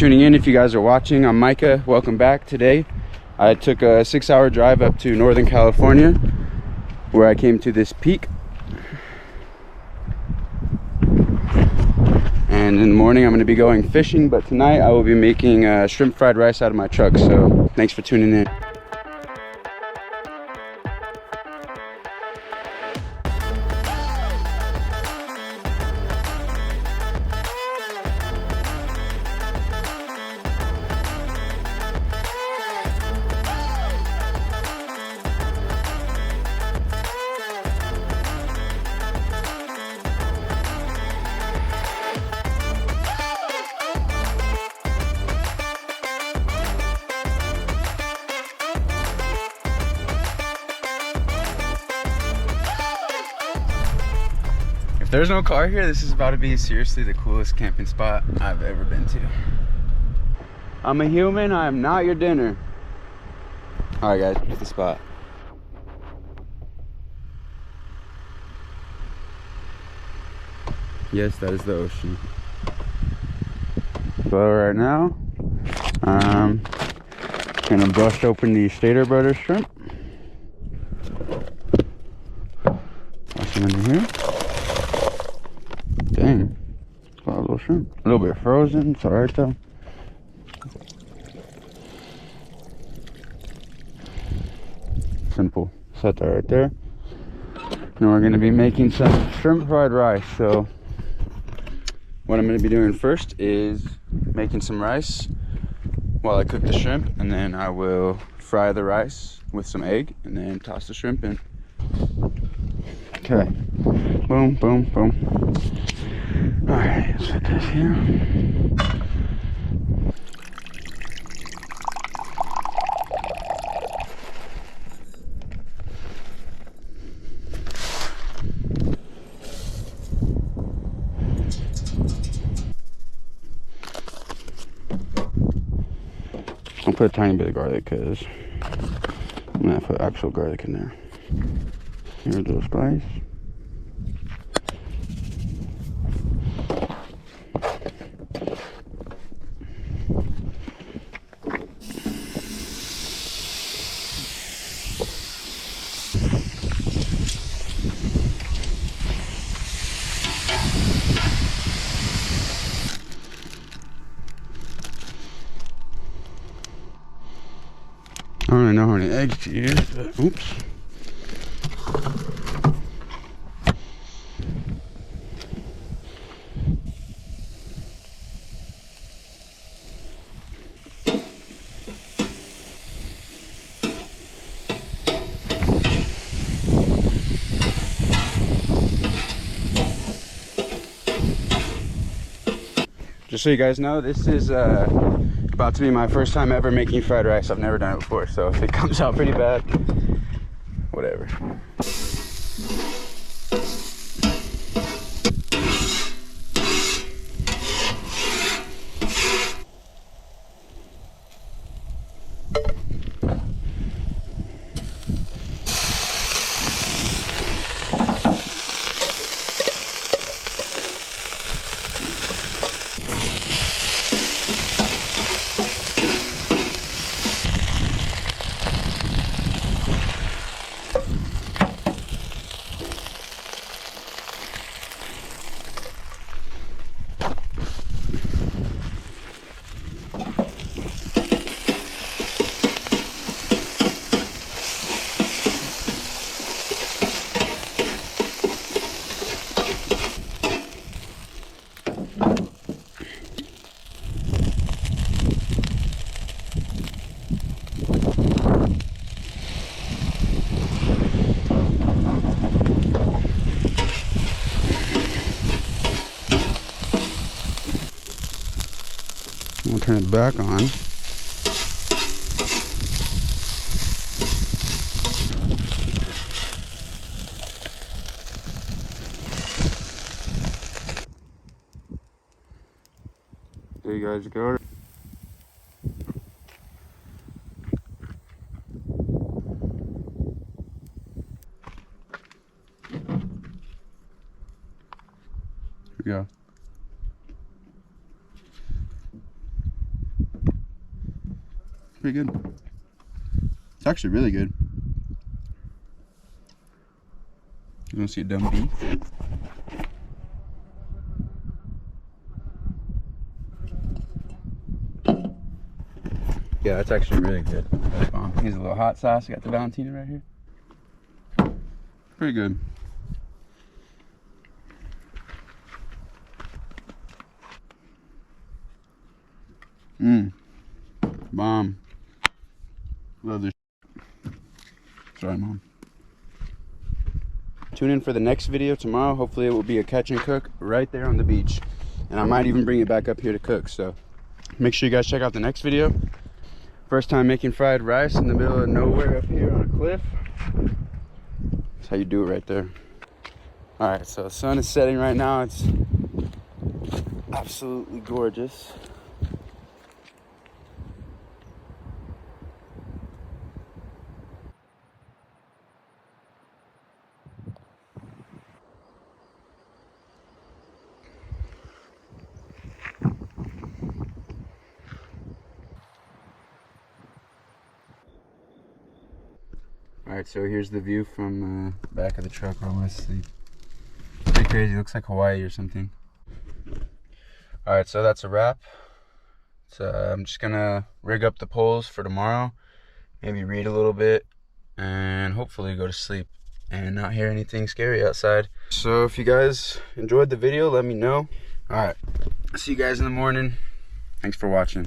tuning in. If you guys are watching, I'm Micah. Welcome back. Today I took a 6-hour drive up to Northern California, where I came to this peak. And in the morning I'm going to be going fishing, but tonight I will be making shrimp fried rice out of my truck. So thanks for tuning in. If there's no car here, this is about to be seriously the coolest camping spot I've ever been to. I'm a human, I am not your dinner. Alright guys, here's the spot. Yes, that is the ocean. So right now, I'm gonna bust open the Stater Brothers shrimp. Toss them in here. Dang, it's a lot of little shrimp. A little bit frozen, it's alright though. Simple. Set that right there. Now we're gonna be making some shrimp fried rice. So what I'm gonna be doing first is making some rice while I cook the shrimp, and then I will fry the rice with some egg and then toss the shrimp in. Okay. Boom, boom, boom. Alright, let's put this here. I'll put a tiny bit of garlic because I'm gonna put actual garlic in there. Here's a little spice. I don't even know how many eggs to use, but oops. Just so you guys know, this is about to be my first time ever making fried rice. I've never done it before, so if it comes out pretty bad, whatever. We'll turn it back on. There you guys go. Here we go. pretty good. It's actually really good. You want to see a dumb bee? Yeah, that's actually really good. That's bomb. Here's a little hot sauce. I got the Valentina right here. Pretty good. Bomb. Love this. Sorry, Mom. Tune in for the next video tomorrow. Hopefully it will be a catch and cook right there on the beach. And I might even bring it back up here to cook. So make sure you guys check out the next video. First time making fried rice in the middle of nowhere up here on a cliff. That's how you do it right there. All right, so the sun is setting right now. It's absolutely gorgeous. Alright, so here's the view from the back of the truck almost. Pretty crazy, looks like Hawaii or something. Alright, so that's a wrap. So I'm just gonna rig up the poles for tomorrow, maybe read a little bit, and hopefully go to sleep and not hear anything scary outside. So if you guys enjoyed the video, let me know. Alright, see you guys in the morning. Thanks for watching.